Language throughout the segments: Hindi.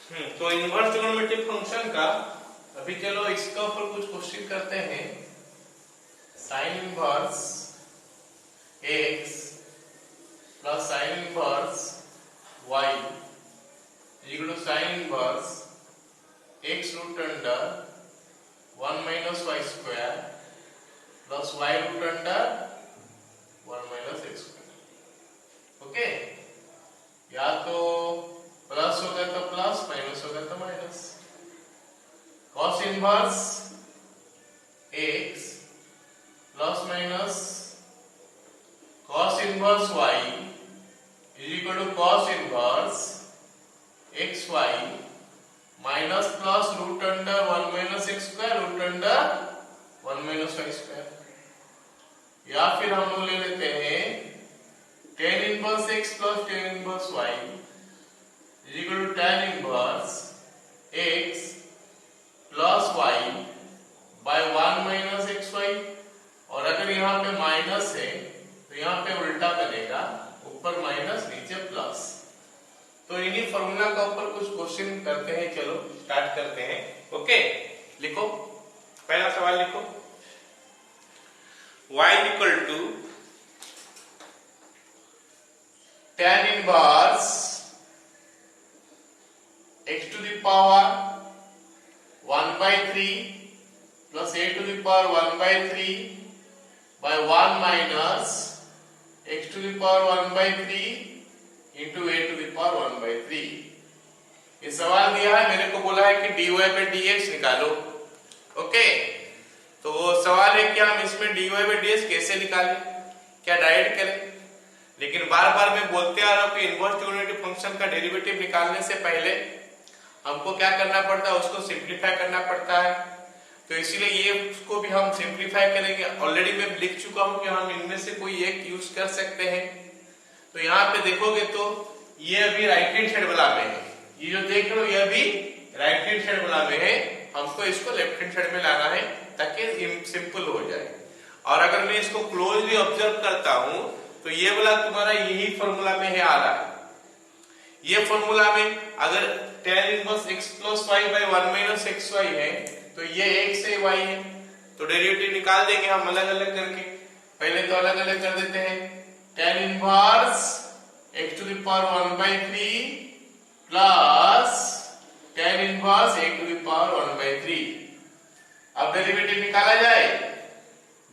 तो इनवर्स ट्रिग्नोमेट्रिक फंक्शन का अभी चलो इसका ऊपर कुछ क्वेश्चन करते हैं। Sine inverse x plus sine inverse y equal to sine inverse x root under 1 minus y square plus y root under 1 minus x square. Okay, या तो प्लस होगा तो प्लस, माइनस होगा तो minus. Cos inverse x plus minus cos inverse y is equal to cos inverse x y minus plus root under 1 minus x square root under 1 minus y square. या फिर हम लोग ले लेते हैं tan inverse x plus tan inverse y is equal to tan inverse x plus y by 1 minus x y. और अगर यहाँ पे माइनस है तो यहाँ पे उल्टा बनेगा, ऊपर माइनस नीचे प्लस। तो इन्हीं फॉर्मूला का ऊपर कुछ क्वेश्चन करते हैं। चलो स्टार्ट करते हैं। ओके, लिखो पहला सवाल लिखो। y equal to tan inverse x to the power 1 by 3 plus a to the power 1 by 3 by 1 minus x to the power 1 by 3 into a to the power 1 by 3। ये सवाल दिया है, मेरे को बोला है कि dy by dx निकालो। ओके, तो सवाल है कि हम इसमें dy by dx कैसे निकालें, क्या डायरेक्ट करें। लेकिन बार बार मैं बोलते आ रहा हूं कि इनवर्स ट्रिग्नोमेट्रिक फंक्शन का डेरिवेटिव निकालने से पहले हमको क्या करना पड़ता है, उसको सिंप्लीफाई करना पड़ता है। तो इसीलिए ये उसको भी हम सिंप्लीफाई करेंगे। ऑलरेडी मैं लिख चुका हूं कि हम इनमें से कोई एक यूज कर सकते हैं। तो यहाँ पे देखोगे तो ये अभी राइट हैंड साइड वाला में है, ये जो देख रहे हो ये अभी राइट हैंड साइड वाला में है। हमको इसको लेफ्ट हैंड साइड में लाना है ताकि सिंपल हो जाए। और अगर मैं इसको क्लोजली ऑब्जर्व करता हूं तो ये वाला तुम्हारा यही फॉर्मूला में है आ रहा है। ये फॉर्मूला में अगर tan inverse x plus y by 1 minus x y है तो ये x है y है, तो डेरिवेटिव निकाल देंगे हम अलग अलग करके। पहले तो अलग अलग कर देते हैं। tan inverse x to the power 1 by 3 plus tan inverse a to the power 1 by 3। अब डेरिवेटिव निकाला जाए,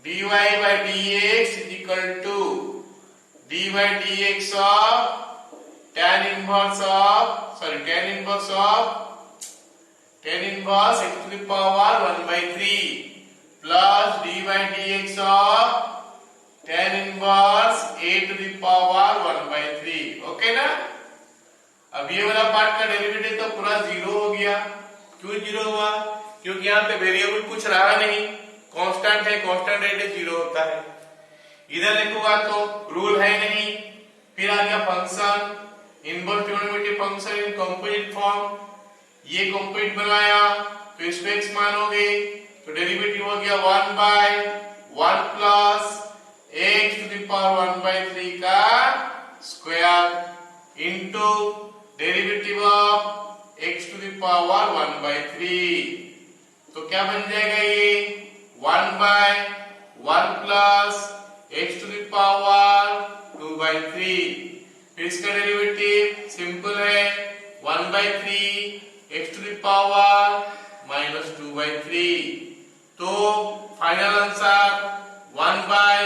dy by dx is equal to dy dx of tan inverse x to the power 1 by 3 plus dy dx of tan inverse a to the power 1 by 3। Okay ना। अब ये वाला पार्ट का डेरिवेटिव तो पूरा जीरो हो गया। क्यों जीरो हुआ? क्योंकि यहाँ पे वेरिएबल कुछ रहा नहीं, कांस्टेंट है, कांस्टेंट रेट जीरो होता है। इधर लिखूंगा तो रूल है नहीं। फिर आ गया function, inverse trigonometric function in composite form. ये कंपोजिट बनाया तो इस पे x मानोगे तो डेरिवेटिव हो गया 1 by 1 plus x to the power 1 by 3 का square into derivative of x to the power 1 by 3। तो क्या बन जाएगा ये 1 by 1 plus x to the power 2 by 3। फिर इसका डेरिवेटिव सिंपल है 1 by 3 x to the power minus 2 by 3। तो final answer 1 by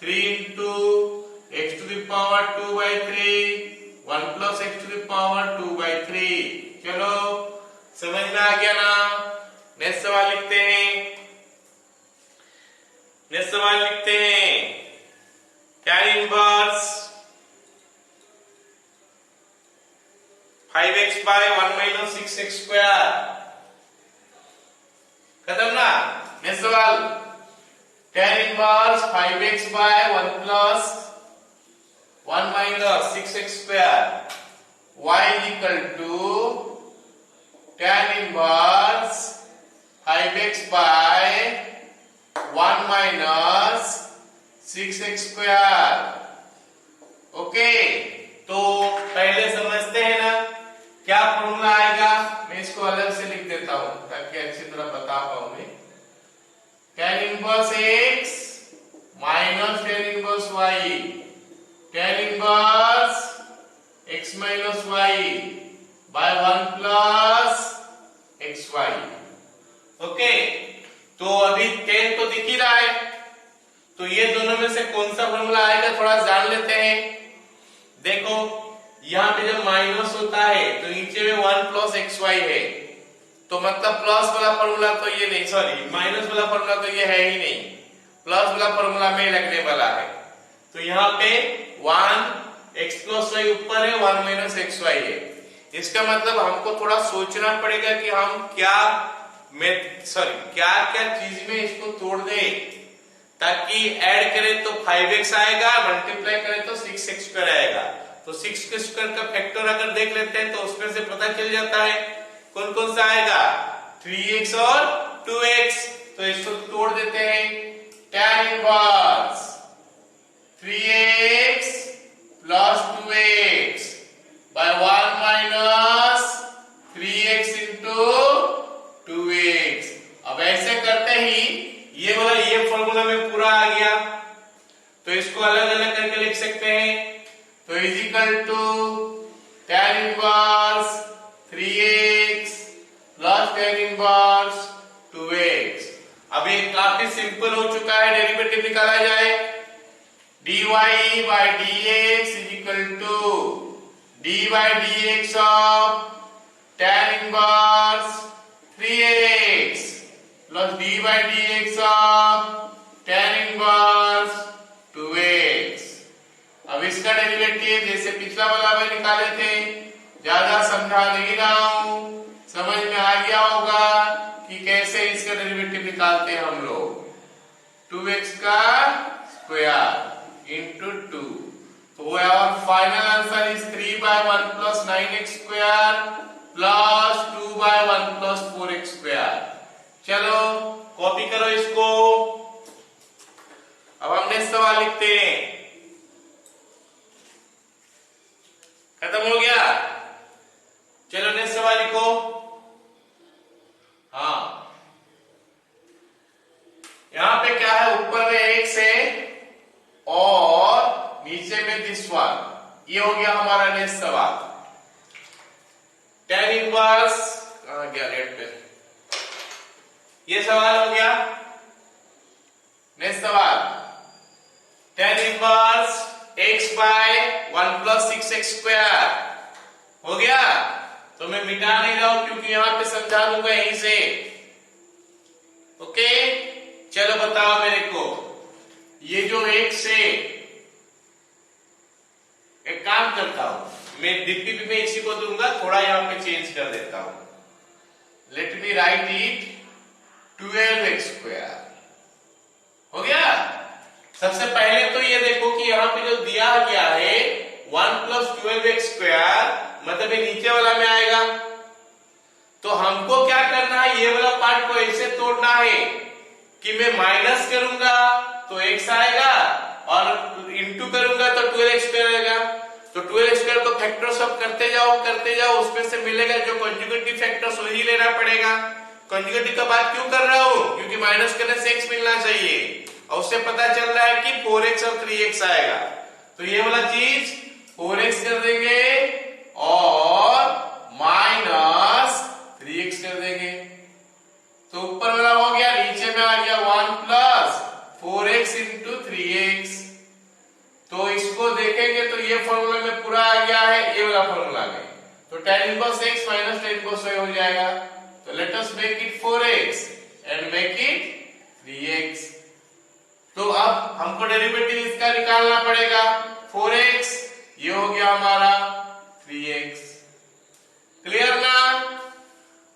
3 into x to the power 2 by 3 1 plus x to the power 2 by 3। चलो समझ में आ गया ना। नेक्स्ट सवाल लिखते हैं tan inverse 5x by 1 minus 6x square। खत्म ना। नेक्स्ट सवाल tan inverse 5x by 1 plus 1 minus 6x square y equal to tan inverse 5x by 1 minus 6x square। Okay, तो पहले समझते हैं ना क्या फॉर्मूला आएगा, मैं इसको अलग से लिख देता हूं ताकि अच्छी तरह बता पाऊं मैं। tan inverse x minus tan inverse y, tan inverse x minus y by 1 plus xy। Okay, तो अभी tan तो दिख ही रहा है, तो ये दोनों में से कौन सा फॉर्मूला आएगा थोड़ा जान लेते हैं। देखो यहाँ पे जब माइनस होता है तो नीचे में 1 प्लस xy है, तो मतलब प्लस वाला फॉर्मूला तो ये नहीं, सॉरी माइनस वाला फॉर्मूला तो ये है ही नहीं, प्लस वाला फॉर्मूला में लगने वाला है। तो यहाँ पे 1 x प्लस y ऊपर है, 1 माइनस xy है। इसका मतलब हमको थोड़ा सोचना पड़ेगा कि हम क्या क्या चीज में इसको तोड़ दे, ताकि ऐड करें तो 5x आएगा, मल्टीप्लाई करें तो 6x आएगा। तो 6 के स्क्वायर का फैक्टर अगर देख लेते हैं तो उसमें से पता चल जाता है कौन कौन सा आएगा, 3x और 2x। तो इसको तोड़ देते हैं, tan inverse 3x plus 2x by 1 minus 3x into 2x। अब ऐसे करते ही ये वाला ये फॉर्मूला में पूरा आ गया, तो इसको अलग अलग करके लिख सकते हैं। तो is equal to tan inverse 3x plus tan inverse 2x। अब ये काफी सिंपल हो चुका है, डेरिवेटिव निकाला जाए, dy by dx is equal to dy dx of tan inverse 3x plus dy dx of tan inverse 2x। अब इसका डेरिवेटिव जैसे पिछला वाला में निकाले थे, ज्यादा समझा नहीं रहा हूं, समझ में आ गया होगा कि कैसे इसका डेरिवेटिव निकालते हैं हम लोग। 2x का स्क्वायर इंटू 2, तो और final answer is 3 by 1 plus 9x square plus 2 by 1 plus 4x square. चलो कॉपी करो इसको। अब हम नेक्स्ट सवाल लिखते हैं, खत्म हो गया। चलो नेक्स्ट सवाल लिखो। हाँ, यहां पे क्या है, ऊपर में x है और नीचे में दिस वन। ये हो गया हमारा नेक्स्ट सवाल। tan इनवर्स कहां गया, लेट पे, ये सवाल हो गया। नेक्स्ट सवाल, tan inverse x by 1 plus 6x square हो गया। तो मैं मिटा नहीं रहा हूं क्योंकि यहां पे समझा दूंगा यहीं से। ओके, चलो बताओ मेरे को, ये जो x है, एक काम करता हूं मैं, डीपीपी में इसी को दूंगा, थोड़ा यहां पे चेंज कर देता हूं। Let me right it 12x square हो गया। सबसे पहले तो ये देखो कि यहाँ पे जो दिया गया है 1 प्लस 12x स्क्वायर, मतलब ये नीचे वाला में आएगा। तो हमको क्या करना है, ये वाला पार्ट को ऐसे तोड़ना है कि मैं माइनस करूंगा तो x आएगा और इंटू करूंगा तो 12x स्क्वायर आएगा। तो 12x स्क्वायर को फैक्टर सब करते जाओ, उसमें से मिलेगा जो कंजुगेटिव फैक्टर्स वही लेना पड़ेगा। कंजुगेटिव का बात क्यों कर रहा हूं, क्योंकि माइनस करने से x मिलना चाहिए, और उससे पता चल रहा है कि 4x और 3x आएगा। तो ये वाला चीज 4x कर देंगे और माइनस 3x कर देंगे। तो ऊपर वाला हो गया, नीचे में आ गया 1 प्लस 4x इंटू 3x। तो इसको देखेंगे तो ये फॉर्मूला में पूरा आ गया है, ये वाला फॉर्मूला में। तो tan inverse x minus tan inverse y हो जाएगा। तो let us make it 4x and make it 3x। तो अब हमको डेरिवेटिव इसका निकालना पड़ेगा, 4x ये हो गया हमारा 3x। क्लियर ना?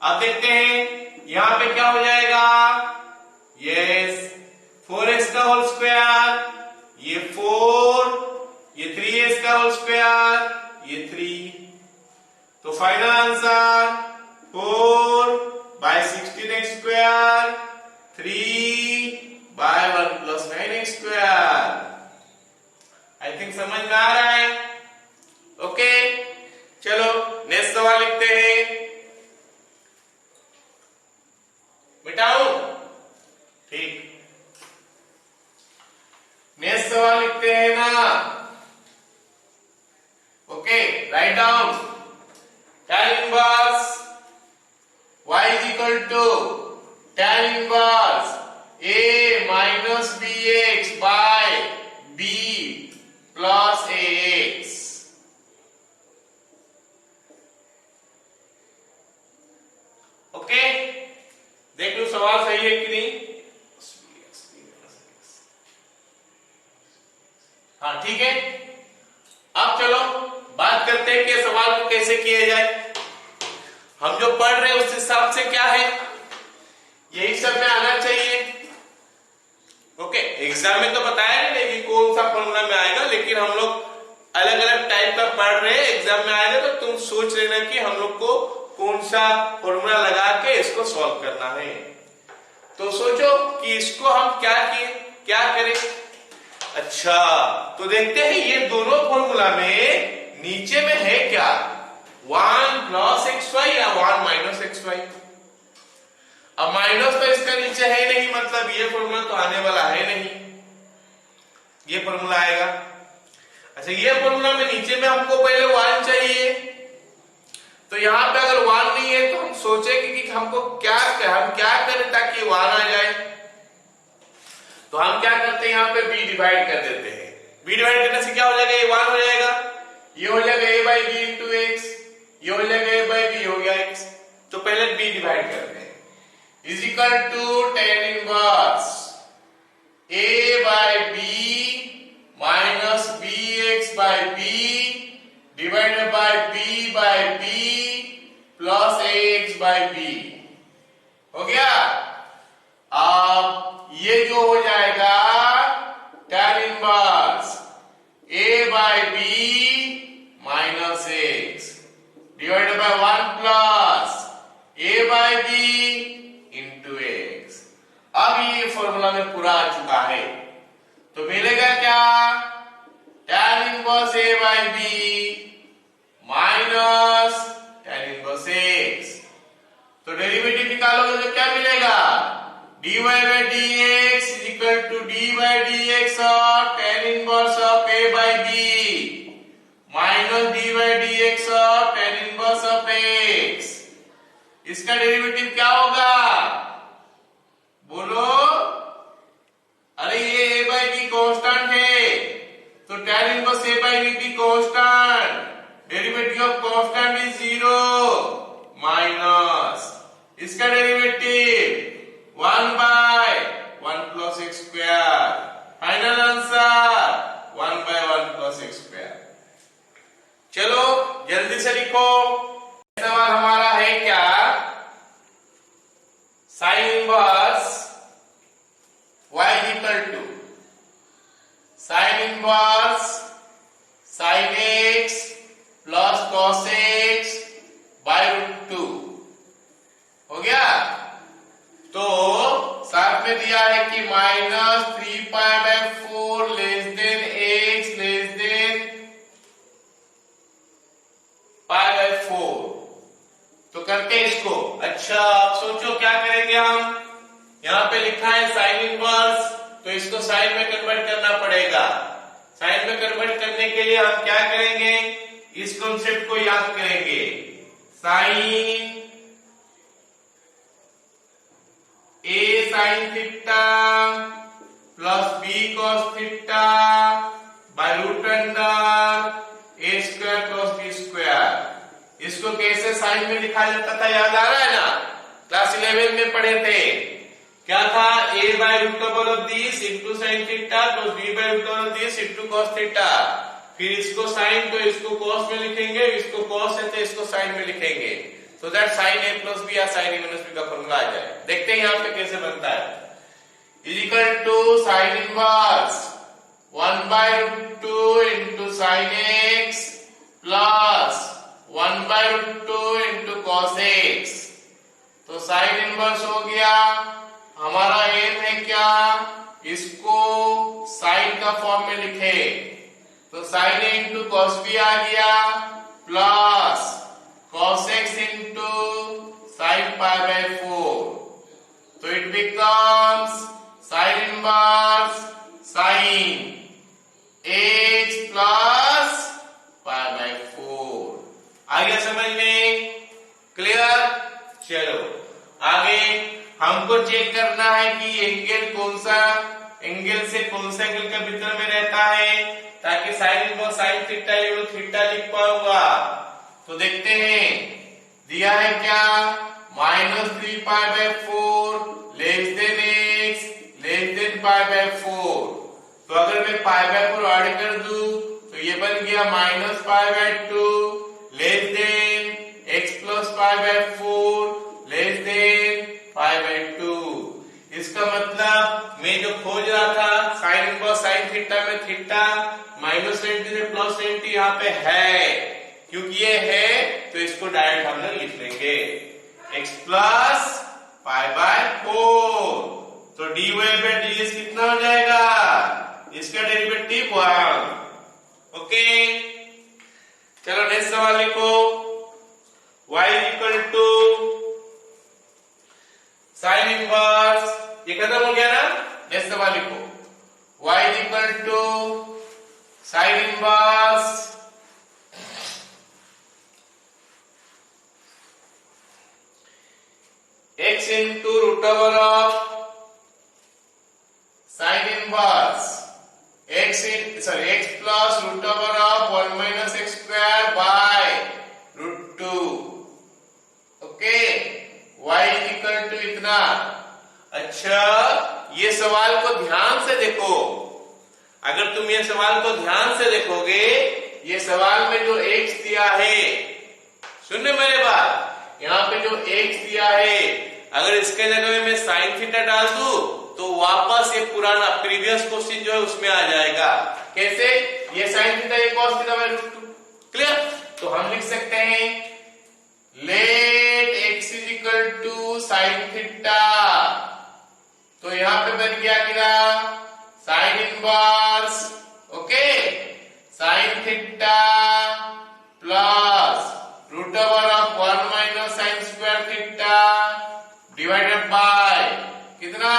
अब देखते हैं यहां पे क्या हो जाएगा। यस, 4x का होल स्क्वायर, ये 4, ये 3x का होल स्क्वायर, ये 3। तो final answer 4 by 16x square, 3 by 1 plus 9x square. I think समझ में आ रहा है। ओके, चलो नेक्स्ट सवाल लिखते inverse y is equal to tan inverse a minus bx by b plus ax। Okay, देख लो सवाल सही है कि नहीं। हाँ ठीक है। अब चलो बात करते हैं कि सवाल को कैसे किया जाए। हम जो पढ़ रहे हैं उस हिसाब से क्या है, यही सब में आना चाहिए। ओके, एग्जाम में तो बताया नहीं कि कौन सा फॉर्मूला में आएगा, लेकिन हम लोग अलग अलग टाइप का पढ़ रहे हैं। एग्जाम में आएगा तो तुम सोच लेना कि हम लोग को कौन सा फॉर्मूला लगा के इसको सॉल्व करना है। तो सोचो कि इसको हम क्या करें। अच्छा, तो देखते हैं ये दोनों फॉर्मूला में नीचे में है क्या, 1 प्लस xy या 1 माइनस xy। अब माइनस तो इसका नीचे है नहीं, मतलब ये फॉर्मूला तो आने वाला है नहीं, ये फॉर्मूला आएगा। अच्छा, ये फॉर्मूला में नीचे में हमको पहले 1 चाहिए, तो यहां पे अगर 1 नहीं है तो हम सोचेंगे कि हमको हम क्या करें ताकि 1 आ जाए। तो हम क्या करते हैं, यहाँ पे b डिवाइड कर देते हैं। b डिवाइड करने से क्या हो जाएगा, ये 1 हो जाएगा, ये हो जाएगा a by b into x, ये हो जाएगा a by b हो गया x। तो पहले b डिवाइड करते हैं, is equal to tan inverse a by b minus bx by b divided by b by b plus ax by b हो गया। अब ये जो हो जाएगा tan inverse a by b minus x divided bye 1 plus a by b into x। अब ये फॉर्मूला में पूरा आ चुका है, तो मिलेगा क्या, tan inverse a by b minus tan inverse x। तो डेरिवेटिव निकालोगे तो क्या मिलेगा, dy by dx is equal to d by dx of tan inverse of a by b minus d by dx of tan inverse of x। इसका डेरिवेटिव क्या होगा, बोलो। अरे ये a by b कांस्टेंट है, तो tan inverse a by b भी constant, derivative of constant is 0 minus इसका derivative 1 by 1 plus x square। Final answer 1 by 1 plus x square। चलो जल्दी से लिखो। सवाल हमारा है क्या, sine inverse y equal to sine inverse sine x plus cos x by √2 हो गया। तो साथ में दिया है कि minus 3π/4 less than x less than π/4। तो करते इसको। अच्छा, अब सोचो क्या करेंगे हम, यहाँ पे लिखा है साइन इनवर्स, तो इसको साइन में कन्वर्ट करना पड़ेगा। साइन में कन्वर्ट करने के लिए हम क्या करेंगे, इस कॉन्सेप्ट को याद करेंगे, sine a sin theta plus b cos theta by root under a square plus b square. इसको कैसे साइन में लिखा जाता था, याद आ रहा है ना, क्लास 11 में पढ़े थे। क्या था, a by root double of this into sin theta plus b by root double of this into cos theta. फिर इसको साइन तो इसको cos में लिखेंगे, इसको cos है तो इसको साइन में लिखेंगे, so that sin a plus b या sin a minus b का फॉर्मूला आ जाए। देखते हैं यहाँ पे कैसे बनता है, is equal to sine inverse 1 by √2 into sin x plus 1 by √2 into cos x। तो साइन इनवर्स हो गया, हमारा एम है क्या, इसको साइन का फॉर्म में लिखे, तो sine a into cos b आ गया plus cos x into sin π/4। तो it becomes sin inverse sin x plus π/4। आ गया समझ में। हमको चेक करना है कि एंगल कौन सा, एंगल से कौन सा एंगल का वितरण में रहता है, ताकि sine inverse sine theta equal theta लिख पाऊंगा। तो देखते हैं दिया है क्या, -3π/4 less than x less than π/4। तो अगर मैं π/4 ऐड कर दूं तो ये बन गया -π/2 less than x plus π/4 less than π/2। इसका मतलब मैं जो खोज रहा था साइन इनवर्स साइन थीटा में थीटा -90 से +90 यहाँ पे है, क्योंकि ये है तो इसको डायरेक्ट हम लोग लिख लेंगे x प्लस π/4। तो dy/ds कितना हो जाएगा, इसका डेरिवेटिव 1। ओके, चलो नेक्स्ट सवाल लिखो, y equal to sine inverse, ये खत्म हो गया ना। नेक्स्ट सवाल लिखो, y equal to sine inverse x into root over of sin inverse x plus root over of 1 minus x square by root 2। Okay, y equal to इतना। अच्छा, ये सवाल को ध्यान से देखो, अगर तुम ये सवाल को ध्यान से देखोगे, ये सवाल में जो x दिया है, सुनने मेरे बात, यहाँ पे जो x दिया है, अगर इसके जगह में मैं साइन थीटा डाल दूं तो वापस ये पुराना प्रीवियस क्वेश्चन जो है उसमें आ जाएगा। कैसे, ये साइन थीटा ये cos theta by root 2, clear. तो हम लिख सकते हैं let x is equal to sine theta. तो यहाँ पे बन गया क्या, sine inverse, okay, sine theta plus root over of 1 minus sine square theta divided by कितना,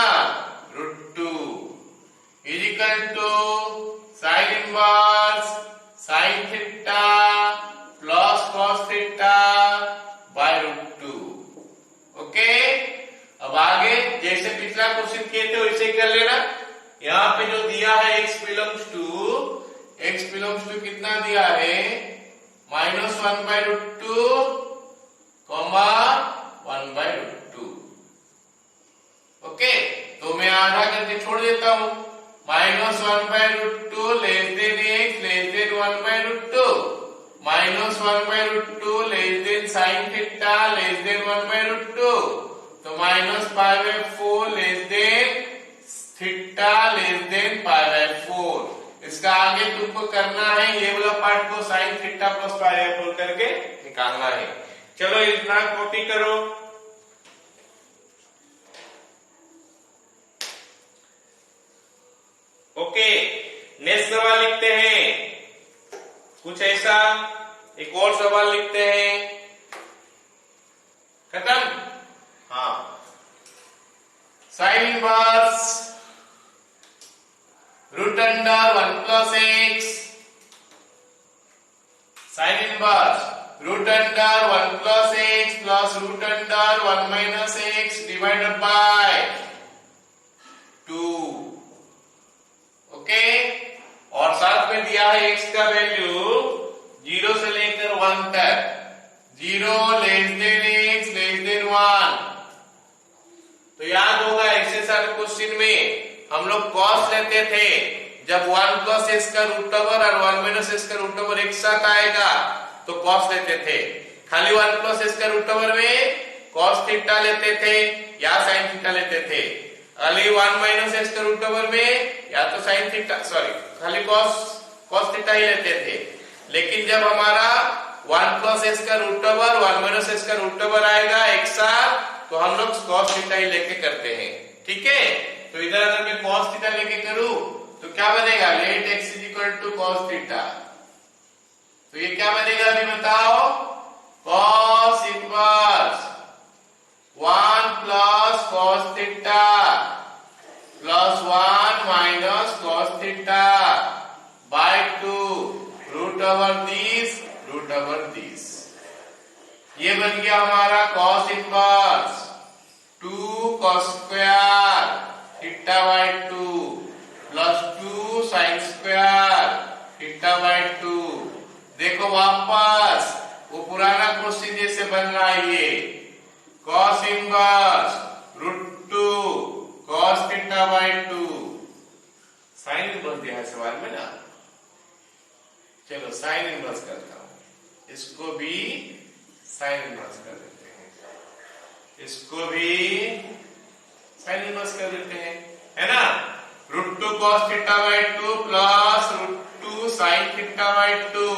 root 2 is equal to sine inverse sine theta plus cos theta by root 2। Okay, अब आगे जैसे पिछला क्वेश्चन किए थे वैसे कर लेना। यहाँ पे जो दिया है x बिलोंग्स टू कितना दिया है, -1/√2, 1/√2। ओके, तो मैं आधा करके छोड़ देता हूं, -1/√2 less than x less than 1/√2, -1/√2 less than sine theta less than 1/√2, तो -π/4 less than theta less than π/4। इसका आगे तुमको करना है, ये वाला पार्ट को साइन थीटा प्लस π/4 करके निकालना है। चलो इतना कॉपी करो। ओके, नेक्स्ट सवाल लिखते हैं कुछ ऐसा, एक और सवाल लिखते हैं, खत्म। हाँ, sine inverse root under 1 plus x, sine inverse root under 1 plus x plus root under 1 minus x divided by 2। Okay, और साथ में दिया है x का वैल्यू 0 से लेकर 1 तक, 0 less than x less than 1। तो याद होगा ऐसे सारे क्वेश्चन में हम लोग कॉस लेते थे, जब 1 प्लस एक्स का रूट ओवर और 1 माइनस एक्स का रूट ओवर एक साथ आएगा तो कॉस लेते थे। खाली 1 प्लस एक्स का रूट ओवर में कॉस थीटा लेते थे या साइन थीटा लेते थे, खाली 1 माइनस एक्स का रूट ओवर में या तो साइन थीटा खाली कॉस थीटा ही लेते थे। लेकिन जब हमारा 1 प्लस एक्स का रूट ओवर 1 माइनस एक्स का रूट ओवर आएगा एक साथ, तो हम लोग कॉस थीटा ही लेके करते हैं, ठीक है। तो इधर अगर मैं कॉस थीटा लेके करूं तो क्या बनेगा, let x is equal to cos theta. तो ये क्या बनेगा अभी बताओ, cos inverse 1 plus cos theta plus 1 minus cos theta by 2 root over this. ये बन गया हमारा cos inverse 2 cos square theta by 2 plus 2 sin square theta by 2। देखो वापस वो पुराना क्वेश्चन जैसे बन रहा है ये cos inverse √2 cos theta by 2। Sine inverse दिया है सवाल में ना, चलो साइन इनवर्स करता हूं, इसको भी साइन इनवर्स कर देते हैं, इसको भी साइन इनवर्स कर देते हैं, है ना। √2 cos theta by 2 plus √2 sin theta by 2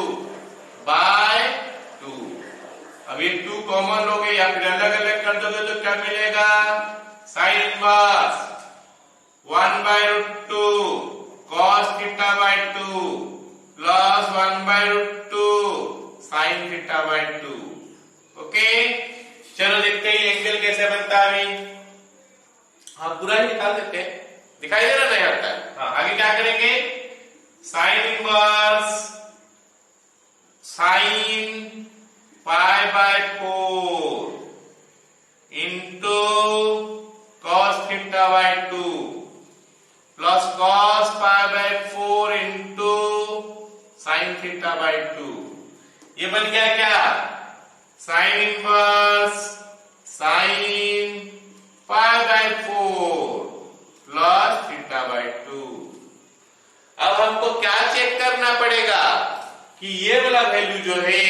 by 2। अब ये 2 कॉमन हो गए या फिर अलग अलग कर दोगे तो क्या मिलेगा, sine inverse 1 by √2 cos theta by 2 plus 1 by √2 sin theta by 2। Okay, चलो देखते हैं एंगल कैसे बनता है अभी। हाँ पूरा ही निकाल देते हैं, दिखाई दे रहा नहीं आता है। हाँ आगे क्या करेंगे, sign inverse sine pi by 4 into cos theta by 2 plus cos pi by 4 into sine theta by 2। ये बन गया क्या, sine inverse sine pi by 4 plus theta by 2। अब हमको क्या चेक करना पड़ेगा कि ये वाला वैल्यू जो है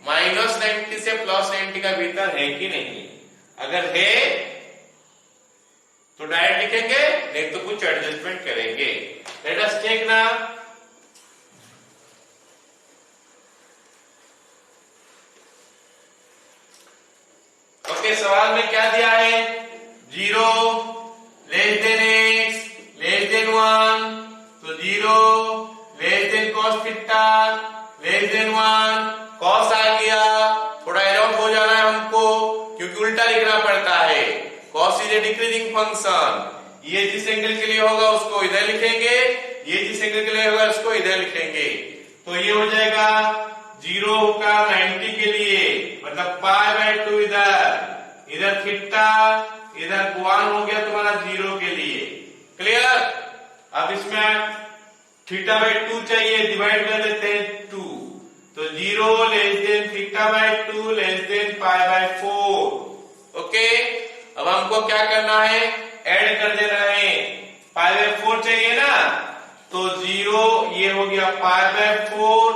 -90 से +90 का भीतर है कि नहीं। अगर है तो डायरेक्ट लिखेंगे, नहीं तो कुछ एडजस्टमेंट करेंगे। लेट अस चेक ना। ओके, सवाल में क्या दिया है, 0 less than x less than 1, तो 0 less than cos theta less than 1, cos आ गया, थोड़ा एरर हो जाना है हमको क्योंकि उल्टा लिखना पड़ता है। cos is a decreasing function, ये जिस एंगल के लिए होगा उसको इधर लिखेंगे, ये जिस एंगल के लिए होगा उसको इधर लिखेंगे। तो ये हो जाएगा 0 होगा 90 के लिए, मतलब पाई बाय 2 इधर थीटा, इधर 1 हो गया तुम्हारा 0 के लिए। क्लियर। अब इसमें थीटा बाय 2 चाहिए, डिवाइड कर देते हैं 2, तो 0 less than theta by 2 less than pi by 4। Okay, अब हमको क्या करना है, ऐड कर देना है, पाई बाय 4 चाहिए ना, तो 0 ये हो गया पाई बाय 4,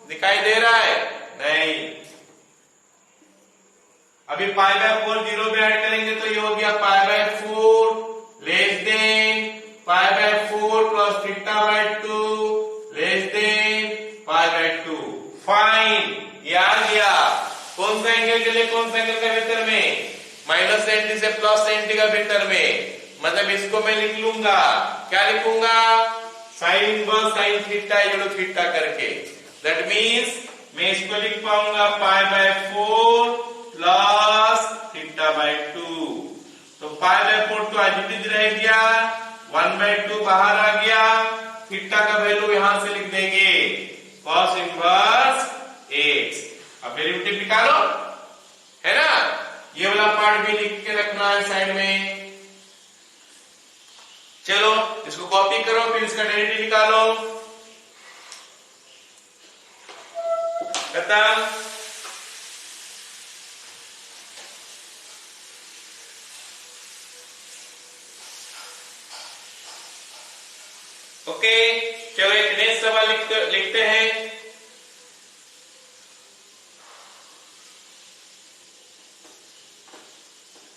दिखाई दे रहा है नहीं, अभी पाई बाय 4 0 में ऐड करेंगे तो ये हो गया पाई by 4 less than pi by 4 plus theta by 2 less than pi by 2। Fine, ये आ गया। कौन सा एंगल के लिए, कौन सा एंगल का भीतर में, -90 से +90 का भीतर में, मतलब इसको मैं लिख लूंगा, क्या लिखूंगा, sine inverse sine theta equal to theta करके। दैट मींस मैं इसको लिख पाऊंगा pi by 4 plus theta by 2। तो पाई बाय 4 तो आज भी रह गया, 1 बाय 2 बाहर आ गया, थीटा का वैल्यू यहां से लिख देंगे cos इनवर्स x। अब डेरिवेटिव निकालो, है ना, ये वाला पार्ट भी लिख के रखना है साइड में। चलो इसको कॉपी करो, फिर इसका डेरिवेटिव निकालो। खत्म। ओके, चलो एक नेक्स्ट सवाल लिखते हैं।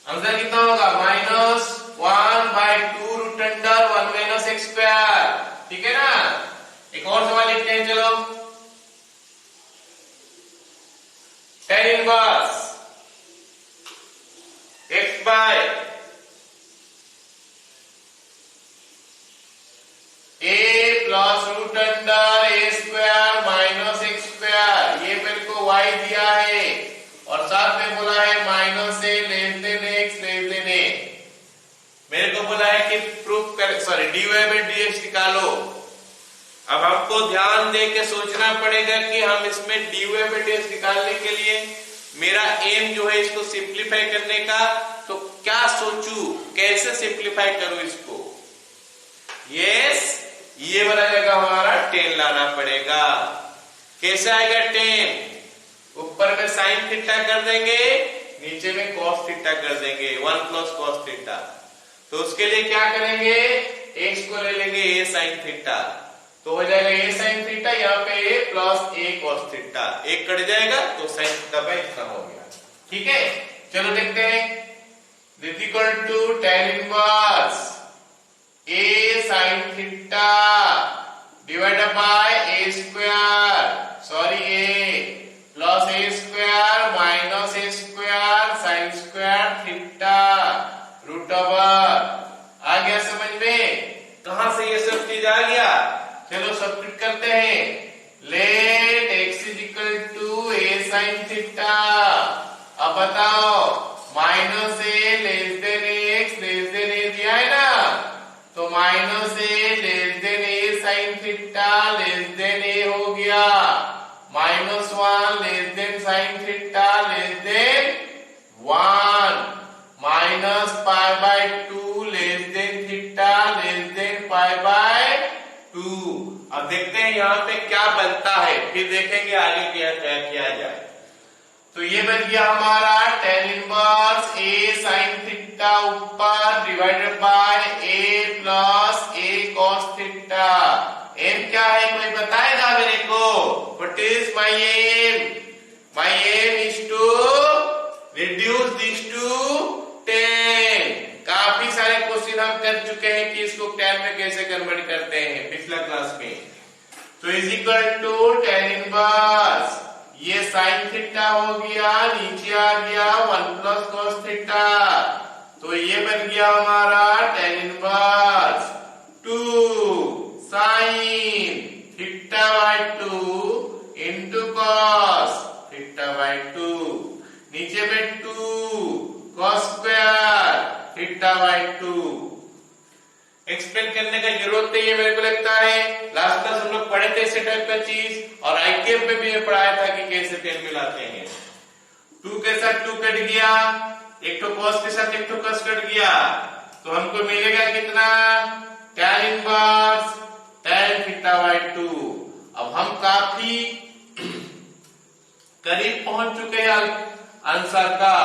आंसर कितना होगा, -1 by 2 root under 1 minus x square. ठीक है ना। एक और सवाल लिखते हैं, चलो। tan inverse x by a plus root under a square minus x square. ये मेरे को y दिया है और साथ में बोला है -a less than x less than a। मेरे को बोला है कि प्रूफ कर, सॉरी dy बाय dx निकालो। अब हमको ध्यान दे के सोचना पड़ेगा कि हम इसमें dy बाय dx निकालने के लिए मेरा एम जो है इसको सिंप्लीफाई करने का, तो क्या सोचूं कैसे सिंप्लीफाई करूं इसको। यस, ये वाला जगह हमारा 10 लाना पड़ेगा। कैसे आएगा 10? ऊपर में साइन थीटा कर देंगे, नीचे में कॉस थीटा कर देंगे, 1 प्लस कॉस थीटा। तो उसके लिए क्या करेंगे, x को ले लेंगे a साइन थीटा, तो हो जाएगा a साइन थीटा, यहाँ पे a plus a cos theta, एक कट जाएगा तो साइन थीटा बाय इतना हो गया। ठीक है, चलो देखते हैं। This equal to tan inverse a sine theta divided by a square, sorry a plus a square minus a square sine square theta root over. आ गया समझ में? कहां से ये सब चीज आ गया? चलो सब्स्टिट्यूट करते हैं। Let x is equal to a sine theta. अब बताओ, minus a less than x less than a दिया है ना, तो minus a less than a sine theta less than a हो गया, minus 1 less than sine theta less than 1, minus pi by 2 less than theta less than pi by 2। अब देखते हैं यहाँ पे क्या बनता है, फिर देखेंगे आगे क्या किया जाए। तो ये बन गया हमारा tan inverse a sin theta ऊपर divided by a plus a cos theta. Aim क्या है कोई बताएगा मेरे को? What is my aim? My aim is to reduce this to 10। काफी सारे क्वेश्चन हम कर चुके हैं कि इसको tan में कैसे कन्वर्ट करते हैं पिछला क्लास में। तो is equal to tan inverse ये साइन थीटा हो गया, नीचे आ गया 1 प्लस कॉस थीटा, तो ये बन गया हमारा tan inverse 2 sine theta by 2 into cos theta by 2, नीचे में 2 cos square theta by 2। Explain करने का जरूरत नहीं है मेरे को लगता है, लास्ट क्लास हम लोग पढ़े थे इसे टाइप का चीज, और आईकेएम में भी ये पढ़ाया था कि कैसे टेन मिलाते हैं। 2 के साथ 2 कट गया, एक तो कॉस के साथ एक तो कॉस कट गया, तो हमको मिलेगा कितना? tan inverse tan theta by 2। अब हम काफी करीब पहुंच चुके हैं आंसर का,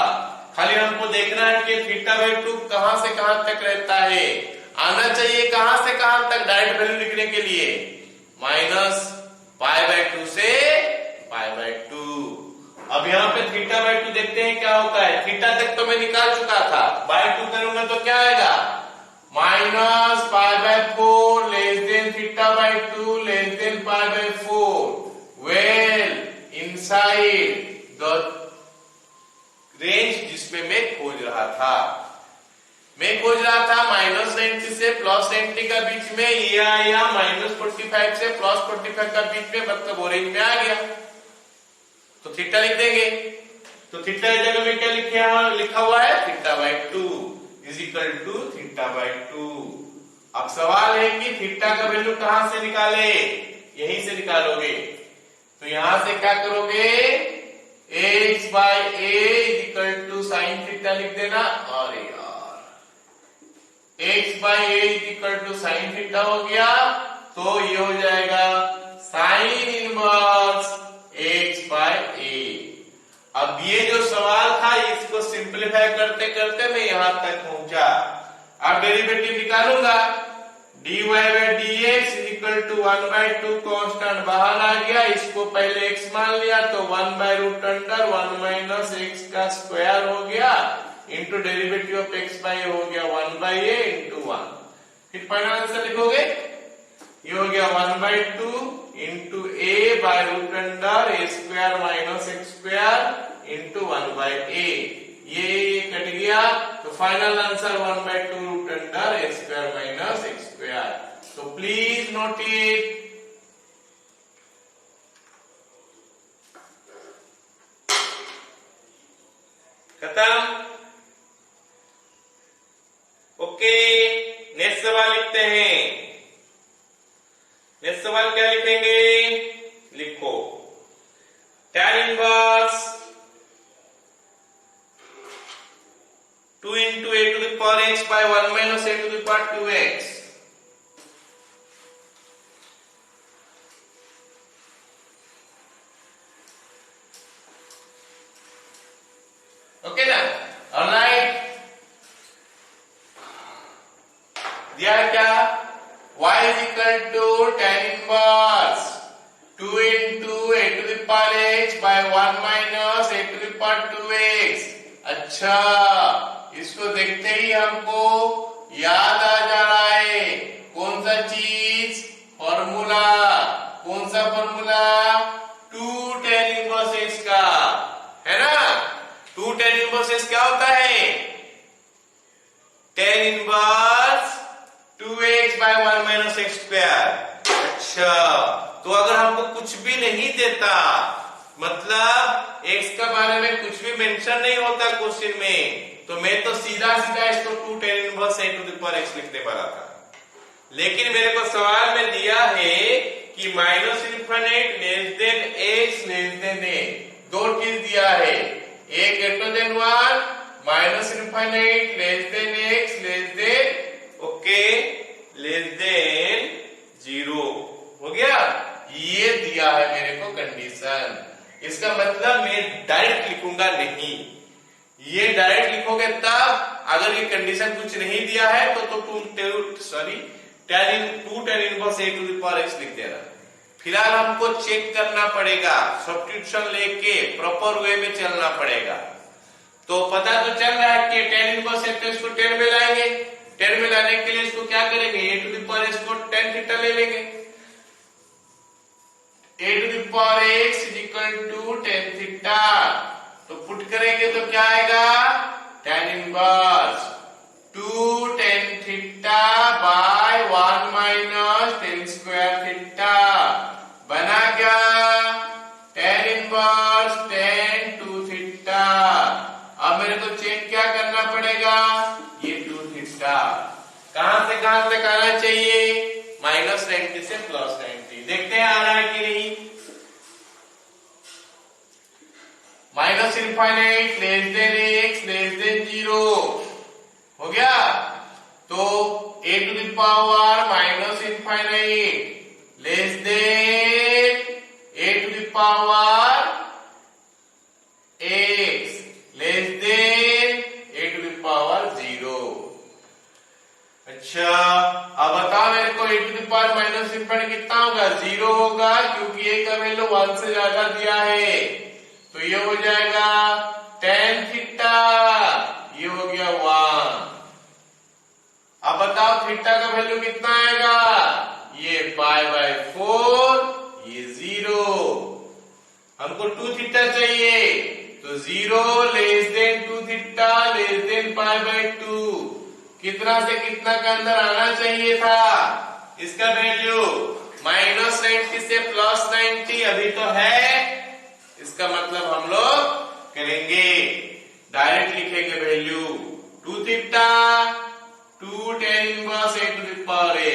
खाली हमको देखना है कि थीटा बाय 2 कहां से कहां तक रहता है। आना चाहिए कहां से कहां तक डायरेक्ट वैल्यू लिखने के लिए, माइनस पाई बाय 2 से पाई बाय 2। अब यहाँ पे थीटा बाय 2 देखते हैं क्या होता है। थीटा तक तो मैं निकाल चुका था, बाय 2 करूंगा तो क्या आएगा? Minus pi by 4 less than theta by 2 less than pi by 4। Well inside the range जिसमें मैं खोज रहा था, मैं खोज रहा था माइनस 90 से प्लस 90 का बीच में, ये आया माइनस 45 से प्लस 45 का बीच में, मतलब ऑरेंज में आ गया, तो थीटा लिख देंगे। तो थीटा की जगह में क्या लिखा हुआ है? Theta by 2 is equal to theta by 2। अब सवाल है कि थीटा का वैल्यू कहां से निकाले? यहीं से निकालोगे, तो यहां से क्या करोगे? x by a is equal to sine theta लिख देना, और x by a is equal to sine theta हो गया, तो ये हो जाएगा sine inverse x by a। अब ये जो सवाल था इसको सिंप्लीफाई करते करते मैं यहां तक पहुंचा। अब डेरिवेटिव निकालूंगा, dy by dx is equal to 1 by 2 constant बाहर आ गया, इसको पहले x मान लिया तो 1 by root under 1 minus x का स्क्वायर हो गया, into derivative of x by a हो गया 1 बाय a इंटू 1। फिर फाइनल आंसर लिखोगे, ये हो गया 1 by 2 into a by root under a square minus x square into 1 by a। ये कट गया, तो final answer 1 by 2 root under a square minus x square. तो प्लीज नोट इट। खत्म। ओके, नेक्स्ट सवाल लिखते हैं। नेक्स्ट सवाल क्या लिखेंगे? लिखो tan inverse 2 into a to the power x by 1 minus a to the power 2x. Okay ना? ऑलराइट, दिया है क्या? y is equal to tan inverse 2 into a to the power h by 1 minus a to the power 2x. अच्छा, इसको देखते ही हमको याद आ जा रहा है कौन सा चीज? फॉर्मूला। कौन सा फॉर्मूला? 2 tan inverse x का, है ना? 2 tan inverse x क्या होता है? tan inverse 2x by 1 minus x square. अच्छा, तो अगर हमको कुछ भी नहीं देता, मतलब x के बारे में कुछ भी मेंशन नहीं होता क्वेश्चन में, तो मैं तो सीधा सीधा इसको 2 tan inverse a to the power x लिखने वाला था। लेकिन मेरे को सवाल में दिया है कि minus infinite less than x less than a, दो चीज दिया है, a greater than 1, minus infinite less than x less then okay less than 0। हो गया? ये दिया है मेरे को कंडीशन। इसका मतलब मैं डायरेक्ट लिखूंगा नहीं, ये डायरेक्ट लिखोगे तब। अगर ये कंडीशन कुछ नहीं दिया है तो 2 tan inverse a to the power x लिख देना। फिलहाल हमको चेक करना पड़ेगा, सब्स्टिट्यूशन लेके प्रॉपर वे में चलना पड़ेगा। तो पता तो चल रहा है कि tan inverse a, तो इसको 10 में लाएंगे, 10 में लाने के लिए इसको क्या करेंगे? a to the power x को tan थीटा ले लेंगे। a to the power x is equal to tan theta, तो पुट करेंगे तो क्या आएगा? tan inverse 2 tan theta by 1 minus tan square theta बना क्या? tan inverse tan 2 theta. अब मेरे को चेक क्या करना पड़ेगा? ये 2 थीटा कहां से कहां तक आना चाहिए? माइनस 90 से प्लस 90। देखते हैं आ रहा है कि नहीं। Minus infinite less than x less then 0 हो गया। तो a to the power minus infinite less than a to the power x less than a to the power 0। अच्छा, अब बताओ मेरे को a to the power minus infinite कितना होगा? 0 होगा, क्योंकि a का वैल्यू 1 से ज्यादा दिया है। तो ये हो जाएगा tan थीटा, ये हो गया 1। अब बताओ थीटा का वैल्यू कितना आएगा? ये पाई बाय 4, ये 0। हमको 2 थीटा चाहिए, तो 0 less than 2 theta less than pi by 2। कितना से कितना का अंदर आना चाहिए था? इसका वैल्यू माइनस 90 से प्लस 90 अभी तो है। इसका मतलब हम लोग करेंगे डायरेक्ट लिखेंगे value 2 theta 2 tan inverse a to the power x।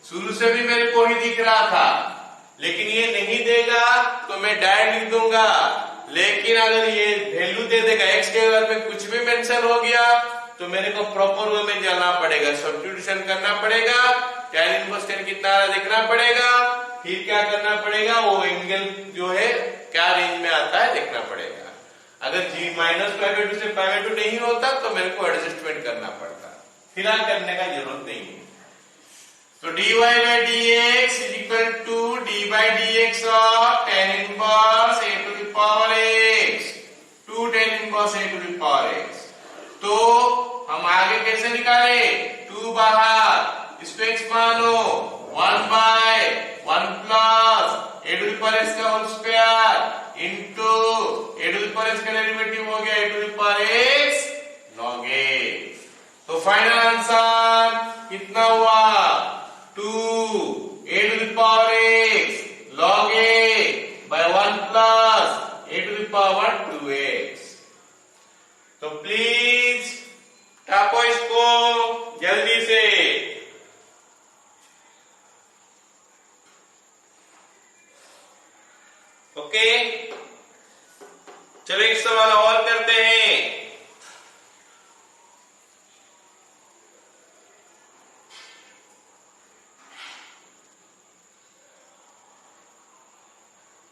शुरू से भी मेरे को ही दिख रहा था, लेकिन ये नहीं देगा तो मैं डायरेक्ट लिख दूंगा। लेकिन अगर ये वैल्यू दे देगा, x के बारे में कुछ भी मेंशन हो गया, तो मेरे को प्रॉपर वे में जाना पड़ेगा, सब्स्टिट्यूशन करना पड़ेगा, tan inverse tan कितना देखना पड़ेगा, फिर क्या करना पड़ेगा? वो एंगल जो है क्या रेंज में आता है देखना पड़ेगा। अगर g माइनस π/2 से π/2 नहीं होता तो मेरे को एडजस्टमेंट करना पड़ता, फिलहाल करने का जरूरत नहीं है। तो dy by dx is equal to d by dx of tan inverse a to the power x 2 tan inverse a to the power x। तो हम आगे कैसे निकाले? 2 बाहर, इसको x मानो, 1 by 1 plus a to the power x का whole square into a to the power x का डेरिवेटिव हो गया a to the power x log x। तो फाइनल आंसर कितना हुआ? 2 a to the power x log a by 1 plus a to the power 2x। तो प्लीज टापो इसको जल्दी से। ओके, चलो एक सवाल और करते हैं।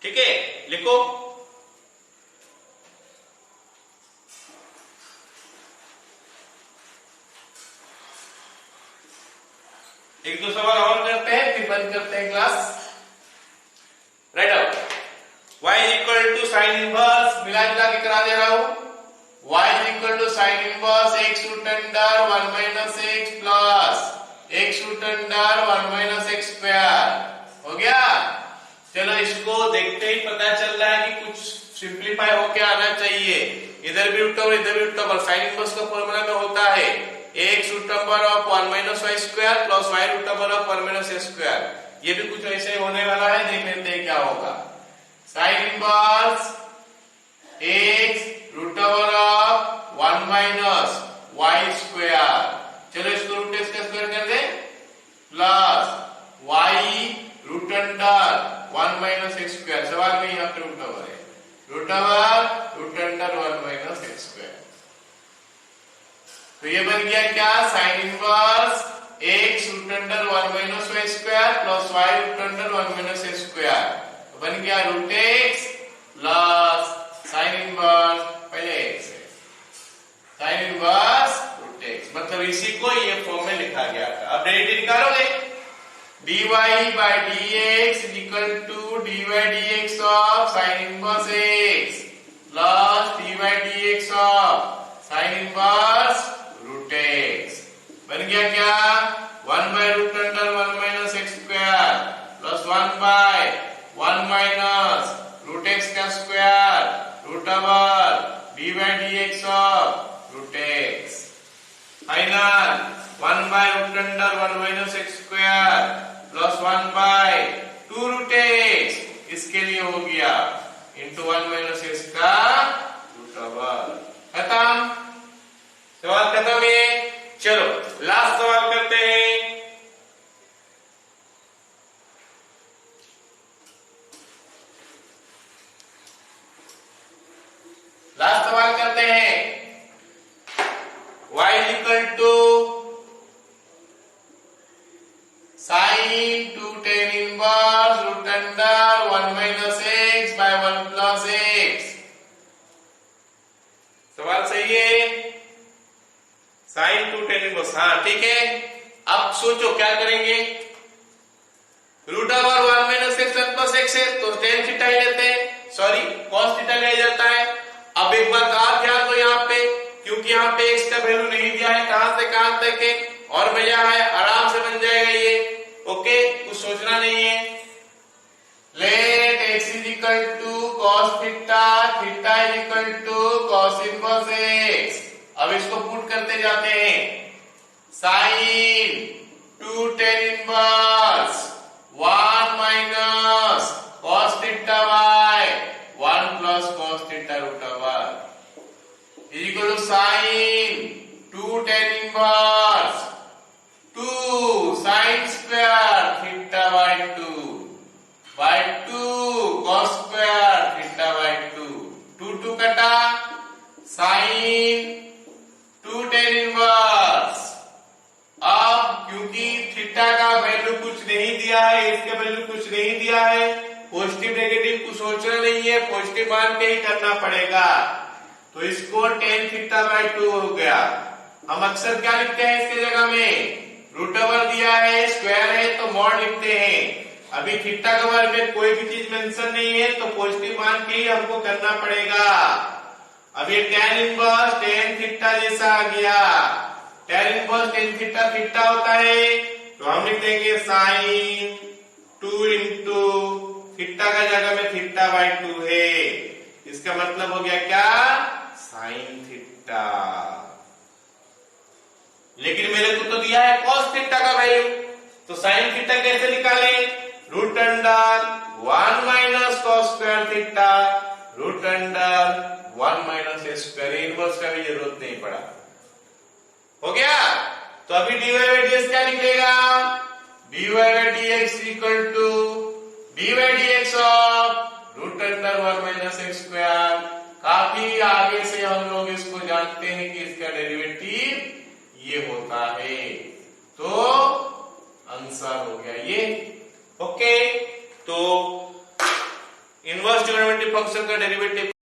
ठीक है, लिखो। एक दो सवाल और करते हैं फिर बंद करते हैं class. Right out y is equal to sine inverse, मिला जुला के करा दे रहा हूं। y is equal to sine inverse x root under 1 minus x plus x root under 1 minus x square. हो गया। चलो इसको देखते ही पता चल रहा है कि कुछ सिंप्लीफाई होके आना चाहिए। इधर भी रूट ओवर इधर भी रूट ओवर। साइन इनवर्स का फॉर्मूला में होता है x root over of 1 minus y square plus y root over of 1 minus x square. ये भी कुछ ऐसे होने वाला है, देख लेते हैं क्या होगा। Sine inverse x root over of 1 minus y square. चलो इसको रूट x का स्क्वायर कर दे plus y root under 1 minus x square. सवाल में यहाँ पे रूट ओवर है, root under 1 minus x square. तो ये बन गया क्या, sine inverse x root under 1 minus y square plus y root under 1 minus x square. बन गया root x plus sine inverse, पहले x है, साइन इनवर्स रूट x, मतलब इसी को ये फॉर्म में लिखा गया था। अब डेरिवेटिव निकालोगे, dy by dx is equal to dy dx of sin inverse x plus dy dx of sin inverse root x। बन गया क्या, 1 by root under 1 minus x square plus 1 by 1 minus root x का square root over dy dx of root x। फाइनल 1 by root under 1 minus x square plus 1 by 2 root x, इसके लिए हो गया इंटू 1 माइनस x का रूट ओवर। खत्म, सवाल खत्म है। चलो लास्ट सवाल करते हैं। लास्ट सवाल करते हैं। y is equal to sin 2 tan inverse root under 1 minus x by 1 plus x। सवाल सही है, sin 2 tan inverse, हाँ ठीक है। अब सोचो क्या करेंगे, root over 1 minus x 1 plus x है तो tan थीटा ही लेते हैं, सॉरी cos थीटा लिया जाता है। अब एक बात आप ध्यान दो यहाँ पे, क्योंकि यहाँ पे x का वैल्यू नहीं दिया है, कहां से कहां तक है और भैया है, आराम से बन जाएगा ये। ओके, कुछ सोचना नहीं है। Let x is equal to cos थीटा, theta is equal to cos inverse x। अब इसको पुट करते जाते हैं, sin 2 tan inverse 1 minus cos theta by 1 plus cos theta root over is equal to sin 2 tan inverse 2 sin square theta by 2 cos square theta by 2 2 कटा, sin 2 tan इनवर्स। अब क्योंकि थीटा का वैल्यू कुछ नहीं दिया है, इसका वैल्यू कुछ नहीं दिया है, पॉजिटिव नेगेटिव कुछ सोचना नहीं है, पॉजिटिव मान के ही करना पड़ेगा। तो इसको tan थीटा बाय 2 हो गया। हम अक्सर क्या लिखते हैं इसके जगह में, रूट ओवर दिया है, स्क्वायर है तो मॉड लिखते हैं। अभी थीटा के बारे में कोई भी चीज मेंशन नहीं है तो पॉजिटिव मान के ही हमको करना पड़ेगा। अब ये tan इनवर्स tan थीटा जैसा आ गया, tan inverse tan theta theta होता है तो हम लिख देंगे sin 2 इंटू थीटा का जगह में थीटा बाय 2 है, इसका मतलब हो गया क्या, sin थीटा। लेकिन मेरे को तो दिया है cos थीटा का वैल्यू, तो sin थीटा कैसे निकालें, root under 1 minus cos square theta root under 1 minus x square. Inverse का भी जरूरत नहीं पड़ा, हो गया। तो अभी dy by dx क्या निकलेगा, dy by dx equal to dy dx of root under 1 minus x square. काफी आगे से हम लोग इसको जानते हैं कि इसका डेरिवेटिव ये होता है, तो आंसर हो गया ये। ओके, तो इनवर्स ट्रिग्नोमेट्रिक फंक्शन का डेरिवेटिव